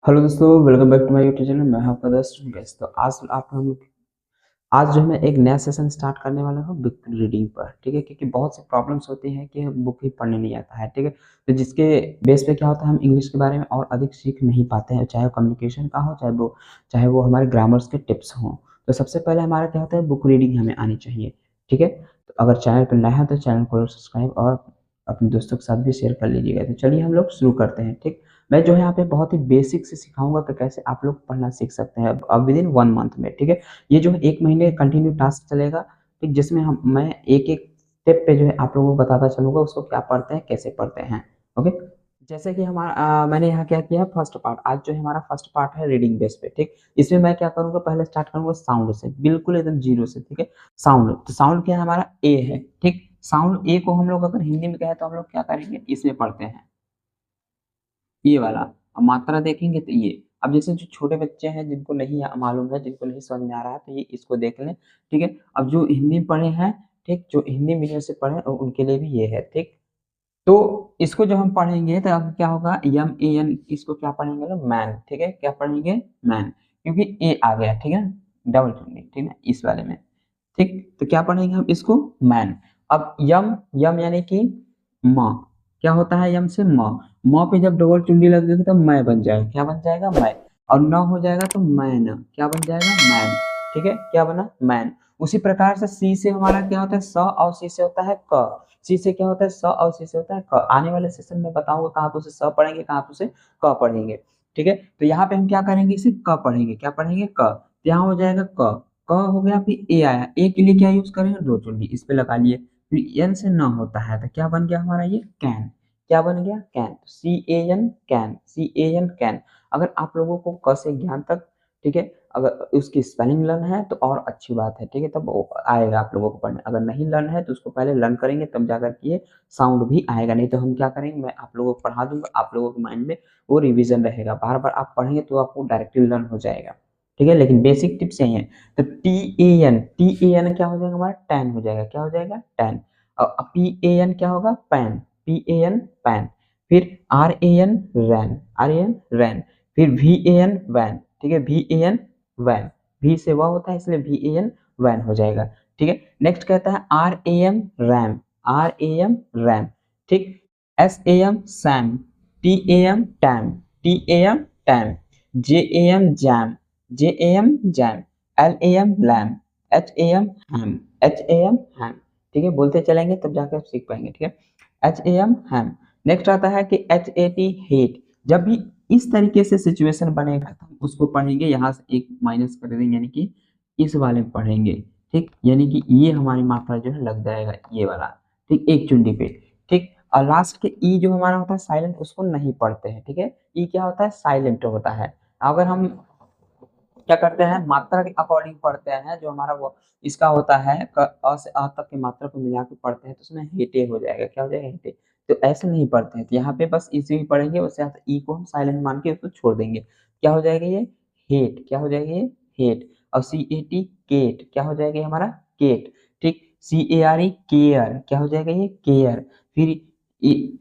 Hello दोस्तों, welcome back to my YouTube channel. मैं हूं आपका दोस्त गैस। तो आज जो है मैं एक नया सेशन स्टार्ट करने वाला हूँ बुक रीडिंग पर। ठीक है, क्योंकि बहुत सी प्रॉब्लम्स होती हैं कि बुक ही पढ़ने नहीं आता है। ठीक है, तो जिसके बेस पे क्या होता है, हम इंग्लिश के बारे में और अधिक सीख नहीं पाते हैं, चाहे वो कम्युनिकेशन का हो, चाहे वो हमारे ग्रामर्स के टिप्स हों। तो सबसे पहले हमारा क्या होता है, बुक रीडिंग हमें आनी चाहिए। ठीक है, तो अगर चैनल पर नया है तो चैनल को सब्सक्राइब और अपने दोस्तों के साथ भी शेयर कर लीजिएगा। तो चलिए हम लोग शुरू करते हैं। ठीक, मैं जो है यहाँ पे बहुत ही बेसिक से सिखाऊंगा कि कैसे आप लोग पढ़ना सीख सकते हैं अब विद इन 1 मंथ में। ठीक है, ये जो है 1 महीने कंटिन्यू टास्क चलेगा। ठीक, जिसमें मैं एक एक स्टेप पे जो है आप लोगों को बताता चलूंगा उसको क्या पढ़ते हैं, कैसे पढ़ते हैं। ओके, जैसे कि मैंने यहाँ क्या किया, फर्स्ट पार्ट आज जो है हमारा फर्स्ट पार्ट है रीडिंग बेस पे। ठीक, इसमें मैं क्या करूंगा, पहले स्टार्ट करूंगा साउंड से, बिल्कुल एकदम जीरो से। ठीक है, साउंड, तो साउंड क्या है हमारा, ए है। ठीक, साउंड ए को हम लोग अगर हिंदी में कहें तो हम लोग क्या करेंगे, इसमें पढ़ते हैं ये वाला। अब मात्रा देखेंगे तो ये, अब जैसे जो छोटे बच्चे हैं जिनको नहीं मालूम है, जिनको नहीं समझ में आ रहा है, तो ये इसको देख लें। ठीक है, अब जो हिंदी में पढ़े हैं, ठीक, जो हिंदी मीडियम से पढ़े और उनके लिए भी ये है। ठीक, तो इसको जब हम पढ़ेंगे तो अब क्या होगा, यम ए एन, इसको क्या पढ़ेंगे लोग, मैन। ठीक है, क्या पढ़ेंगे, मैन, क्योंकि ए आ गया। ठीक है, डबल चुननी, ठीक है, इस वाले में। ठीक, तो क्या पढ़ेंगे हम इसको, मैन। अब यम, यम यानी कि म, क्या होता है यम से म, म पे जब डबल चुंडी लग जाएगी तो मैं बन जाएगा, क्या बन जाएगा, मैं। और न हो जाएगा तो मैन, क्या बन जाएगा, मैन। ठीक है, क्या बना, मैन। उसी प्रकार से सी से हमारा क्या होता है, स, और सी से होता है क। सी से क्या होता है, स, और सी से होता है क। आने वाले सेशन में बताऊंगा कहाँ पे उसे स पढ़ेंगे, कहाँ पे उसे क पढ़ेंगे। ठीक है, तो यहाँ पे हम क्या करेंगे, इसे क पढ़ेंगे, क्या पढ़ेंगे, क। तो यहाँ हो जाएगा क, क हो गया, फिर ए आया, ए के लिए क्या यूज करेंगे, दो चुंडी इस पे लगा लिए। फिर एन से न होता है तो क्या बन गया हमारा, ये कैन, क्या बन गया, can. C A N, can, C A N, can. अगर आप लोगों को क से ज्ञान तक, ठीक है, अगर उसकी स्पेलिंग लर्न है तो और अच्छी बात है। ठीक है, तब वो आएगा आप लोगों को पढ़ने। अगर नहीं लर्न है तो उसको पहले लर्न करेंगे तब जाकर के ये साउंड भी आएगा। नहीं तो हम क्या करेंगे, मैं आप लोगों को पढ़ा दूंगा, आप लोगों के माइंड में वो रिविजन रहेगा, बार बार आप पढ़ेंगे तो आपको डायरेक्टली लर्न हो जाएगा। ठीक है, लेकिन बेसिक टिप्स यही है। तो T A N, T A N क्या हो जाएगा हमारा, टैन हो जाएगा, क्या हो जाएगा, टैन। और पी ए एन क्या होगा, pan, P A N, pan. फिर R A N, ran, R A N, ran. फिर वी ए एन, वैन। ठीक है, V A N, van, V से वह होता है इसलिए वी ए एन, वैन हो जाएगा। ठीक है, नेक्स्ट कहता है R A M, ram, R A M, ram. ठीक, S A M, Sam, T A M, tam, T A M, tam. J A M, jam, J A M, jam. L A M, lam, H A M, ham, H A M, ham. ठीक है, बोलते चलेंगे तब जाकर सीख पाएंगे। ठीक है, H A M, ham. Next आता है कि एच ए टी, हेट। जब भी इस तरीके से सिचुएशन बनेगा तो हम उसको पढ़ेंगे, यहाँ से एक माइनस कर देंगे, यानी कि इस वाले में पढ़ेंगे। ठीक, यानी कि ये हमारी मात्रा जो है लग जाएगा, ये वाला। ठीक, एक चुंडी पे। ठीक, और लास्ट के ई जो हमारा होता है साइलेंट, उसको नहीं पढ़ते हैं। ठीक है, ई क्या होता है, साइलेंट होता है। अगर हम क्या करते हैं, मात्रा के अकॉर्डिंग पढ़ते हैं, जो हमारा वो इसका होता है अ से अ तक की मात्रा को मिला के पढ़ते हैं तो उसमें हेटे हो जाएगा, क्या हो जाएगा, हेटे। तो ऐसे नहीं पढ़ते हैं, तो यहाँ पे बस इसे ही पढ़ेंगे, उससे यहाँ ई को हम साइलेंट मान के उसको छोड़ देंगे। क्या हो जाएगा ये, हेट, क्या हो जाएगा ये, हेट। और सी ए टी, केट, क्या हो जाएगा ये हमारा, केट। ठीक, सी ए आर ई, केयर, क्या हो जाएगा ये, केयर। फिर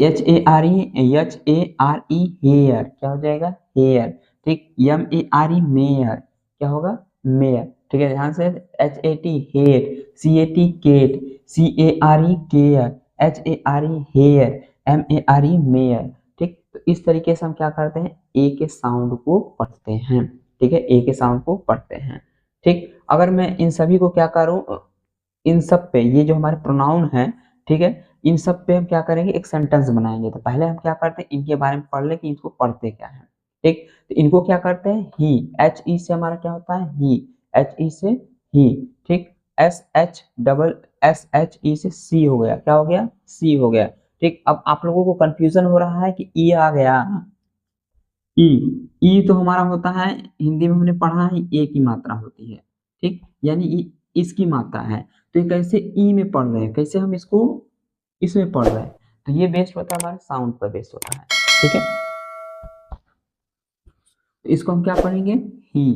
H A R E, H A R E, hare, क्या हो जाएगा, हेयर। ठीक, M A R E, mare, क्या होगा, मेयर। ठीक है, ध्यान से, H A T, hat, C A T, cat, C A R E, care, H A R E, hare, M A R E, mare. ठीक, तो इस तरीके से हम क्या करते हैं, ए के साउंड को पढ़ते हैं। ठीक है, ए के साउंड को पढ़ते हैं। ठीक, अगर मैं इन सभी को क्या करूं, इन सब पे ये जो हमारे प्रोनाउन है, ठीक है, इन सब पे हम क्या करेंगे, एक सेंटेंस बनाएंगे। तो पहले हम क्या करते हैं, इनके बारे में पढ़ ले कि इनको पढ़ते क्या है। ठीक, तो इनको क्या करते हैं, ही, एच ई से हमारा क्या होता है, ही, एच ई से ही। ठीक, S H double S H ई से सी हो गया, क्या हो गया, सी हो गया। ठीक, अब आप लोगों को कंफ्यूजन हो रहा है कि ई आ गया, ई, ई तो हमारा होता है, हिंदी में हमने पढ़ा है ए की मात्रा होती है। ठीक, यानी ई इसकी मात्रा है। तो ये कैसे ई में पढ़ रहे हैं, कैसे हम इसको इसमें पढ़ रहे हैं, तो ये बेस्ड होता है हमारे साउंड पर बेस्ड होता है। ठीक है, तो इसको हम क्या पढ़ेंगे, he,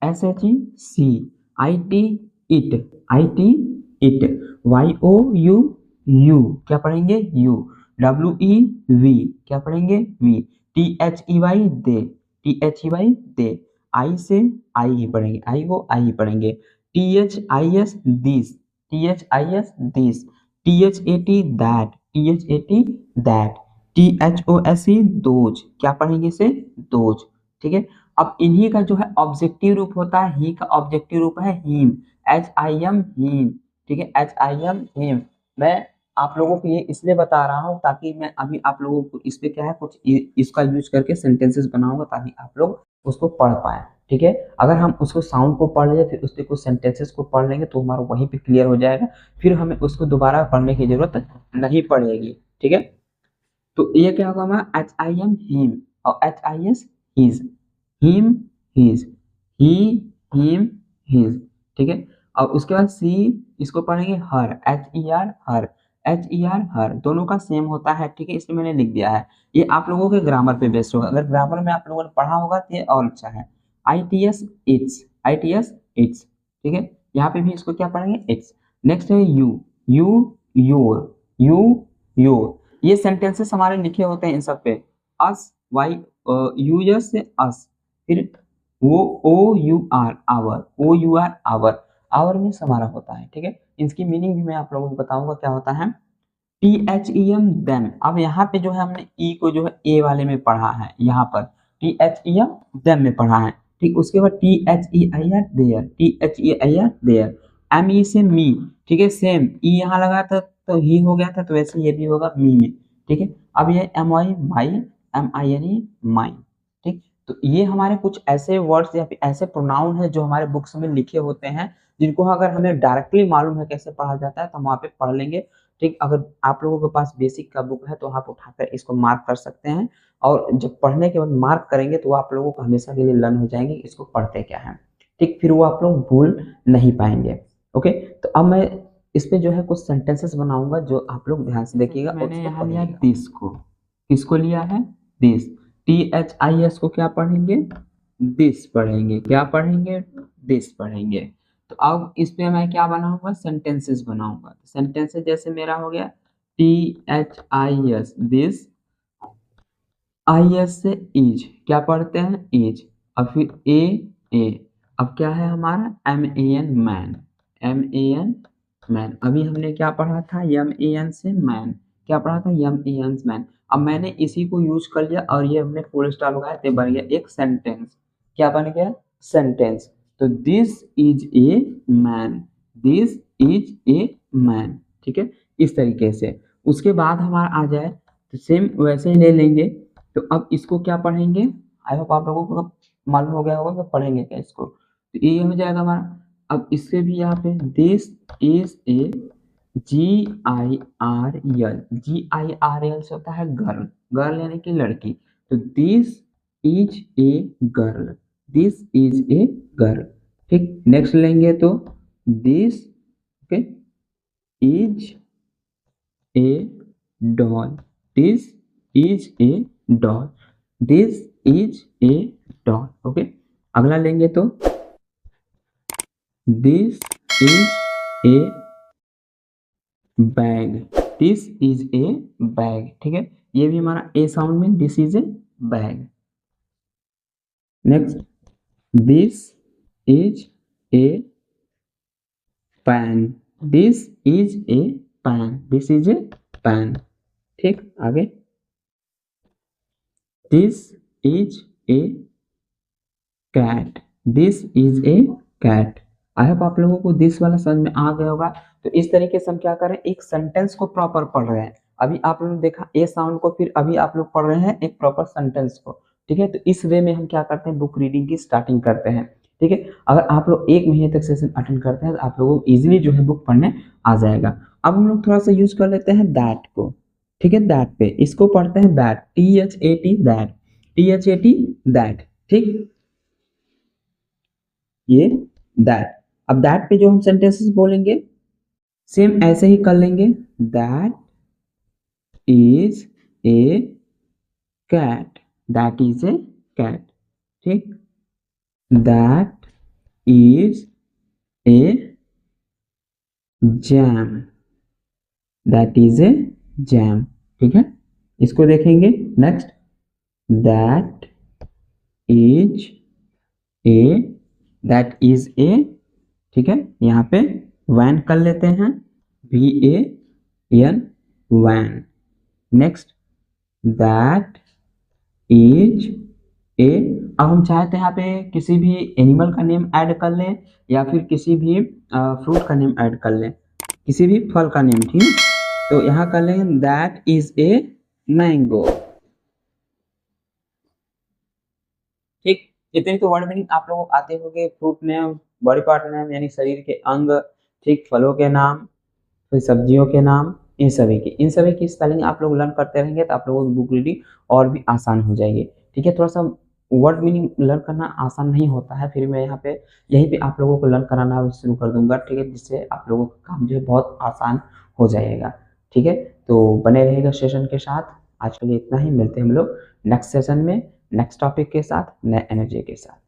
S H E, she, I T, it, I T, it, Y O U, you, क्या पढ़ेंगे, यू, डब्ल्यू ई, वी, क्या पढ़ेंगे, we, T H E Y, they, THEY they, I से आई ही पढ़ेंगे, आई को आई ही पढ़ेंगे। THIS this, THIS this, THAT that, THAT that, THOSE those, क्या पढ़ेंगे इसे, दोज, ठीक है। अब इन्हीं का जो है ऑब्जेक्टिव रूप होता है, ही का ऑब्जेक्टिव रूप है हिम, HIM हिम, ठीक है, HIM हिम। मैं आप लोगों को ये इसलिए बता रहा हूँ ताकि मैं अभी आप लोगों को इस पे क्या है कुछ इसका यूज करके सेंटेंसेस बनाऊंगा ताकि आप लोग उसको पढ़ पाए, ठीक है। अगर हम उसको साउंड को पढ़ ले फिर उसके कुछ सेंटेंसेस को पढ़ लेंगे तो हमारा वहीं पे क्लियर हो जाएगा, फिर हमें उसको दोबारा पढ़ने की जरूरत नहीं पड़ेगी, ठीक है। तो ये क्या होगा हमारा HIM हिम और HIS हिज, हिम हिज, ही हिम हिज, ठीक है। और उसके बाद सी, इसको पढ़ेंगे हर, HER हर, HER हर, दोनों का सेम होता है, ठीक है, इसमें मैंने लिख दिया है। ये आप लोगों के ग्रामर पे बेस्ड होगा, अगर ग्रामर में आप लोगों ने पढ़ा होगा तो ये और अच्छा है। ITS इट्स, ITS इट्स, ठीक है, यहाँ पे भी इसको क्या पढ़ेंगे, इट्स। नेक्स्ट है you, you your, you your, ये सेंटेंसेस हमारे लिखे होते हैं इन सब पे, अस, वाई, यूएस से अस, फिर वो OUR our, OUR our, our means हमारा होता है, ठीक है। इसकी मीनिंग भी मैं आप लोगों को बताऊंगा क्या होता है। THEM देम, अब यहाँ पे जो है हमने ई को जो है ए वाले में पढ़ा है, यहाँ पर THEM देम में पढ़ा है, ठीक। उसके बाद THEIR their, THEIR their, ME से मी, ठीक है, सेम ई यहाँ लगा था तो ही हो गया था, तो वैसे ये भी होगा मी में, ठीक है। अब ये MI माई, MINE माई, ठीक। तो ये हमारे कुछ ऐसे वर्ड्स या फिर ऐसे प्रोनाउन है जो हमारे बुक्स में लिखे होते हैं, जिनको अगर हमें डायरेक्टली मालूम है कैसे पढ़ा जाता है तो हम वहाँ पे पढ़ लेंगे, ठीक। अगर आप लोगों के पास बेसिक का बुक है तो आप उठाकर इसको मार्क कर सकते हैं, और जब पढ़ने के बाद मार्क करेंगे तो आप लोगों को हमेशा के लिए लर्न हो जाएंगे इसको पढ़ते क्या है, ठीक। फिर वो आप लोग भूल नहीं पाएंगे, ओके। तो अब मैं इस पे जो है कुछ सेंटेंसेस बनाऊंगा जो आप लोग ध्यान से देखिएगा। मैंने यहाँ लिया दिस को, किसको लिया है, दिस, THIS को क्या पढ़ेंगे, दिस पढ़ेंगे, क्या पढ़ेंगे, दिस पढ़ेंगे। तो अब इस पे मैं क्या बनाऊंगा, सेंटेंसेस बनाऊंगा। सेंटेंसेस जैसे मेरा हो गया THIS दिस, IS से इज, क्या पढ़ते हैं, इज, और फिर ए, अब क्या है हमारा MAN मैन, MAN मैन। अभी हमने क्या पढ़ा था, MAN से मैन, क्या पढ़ा था, MAN मैन। अब मैंने इसी को यूज कर लिया और ये हमने फुल स्टॉप लगाया तो बन गया एक सेंटेंस, क्या बन गया, सेंटेंस। तो this is a man, this is a man, ठीक है, इस तरीके से। उसके बाद हमारा आ जाए तो सेम वैसे ही ले लेंगे। तो अब इसको क्या पढ़ेंगे, आई होप आप लोगों को मालूम हो गया होगा कि पढ़ेंगे क्या इसको। तो ये हो जाएगा हमारा। अब इससे भी यहाँ पे this is A GIRL, GIRL से होता है गर्ल, गर्ल यानी कि लड़की। तो this is a girl, this is a girl, ठीक। नेक्स्ट लेंगे तो this, okay, is a doll, this is A doll, this is A doll, okay. अगला लेंगे तो this is A bag, this is A bag, ठीक है, ये भी हमारा ए साउंड में, this is A bag. Next this is A pan, this is A pan, this is A pan, ठीक। आगे this is a cat, this is a cat. I hope आप लोगों को दिस वाला समझ में आ गया होगा। तो इस तरीके से हम क्या कर रहे हैं, एक सेंटेंस को प्रॉपर पढ़ रहे हैं। अभी आप लोगों ने देखा ए साउंड को, फिर अभी आप लोग पढ़ रहे हैं एक प्रॉपर सेंटेंस को, ठीक है। तो इस वे में हम क्या करते हैं, बुक रीडिंग की स्टार्टिंग करते हैं, ठीक है। अगर आप लोग 1 महीने तक सेशन अटेंड करते हैं तो आप लोगों को इजिली जो है बुक पढ़ने आ जाएगा। अब हम लोग थोड़ा सा यूज कर लेते हैं दैट को, ठीक है। दैट पे इसको पढ़ते हैं that, THAT that, THAT that, ठीक, ये दैट। अब दैट पे जो हम सेंटेंसेस बोलेंगे सेम ऐसे ही कर लेंगे, that is a cat, that is a cat, ठीक। That is a jam, that is a jam, ठीक है। इसको देखेंगे next, that is a, that is a, ठीक है, यहाँ पे वैन कर लेते हैं, VAN, van. Next, that is a. अब हम चाहे तो यहाँ पे किसी भी एनिमल का नेम ऐड कर लें या फिर किसी भी फ्रूट का नेम ऐड कर लें, किसी भी फल का नेम, ठीक है। तो यहाँ कर लेंगे दैट इज ए मैंगो। ठीक, इतनी तो वर्ड मीनिंग आप लोगों को आते होंगे। Fruit name, body part name यानी शरीर के अंग, ठीक, फलों के नाम, फिर सब्जियों के नाम, इन सभी की स्पेलिंग आप लोग लर्न करते रहेंगे तो आप लोगों की बुक रीडिंग और भी आसान हो जाएगी। ठीक है, थोड़ा सा वर्ड मीनिंग लर्न करना आसान नहीं होता है, फिर मैं यहाँ पे यहीं पे आप लोगों को लर्न कराना शुरू कर दूंगा, ठीक है, जिससे आप लोगों का काम जो है बहुत आसान हो जाएगा। ठीक है, तो बने रहेगा सेशन के साथ। आज के लिए इतना ही, मिलते हैं हम लोग नेक्स्ट सेशन में नेक्स्ट टॉपिक के साथ, नए एनर्जी के साथ।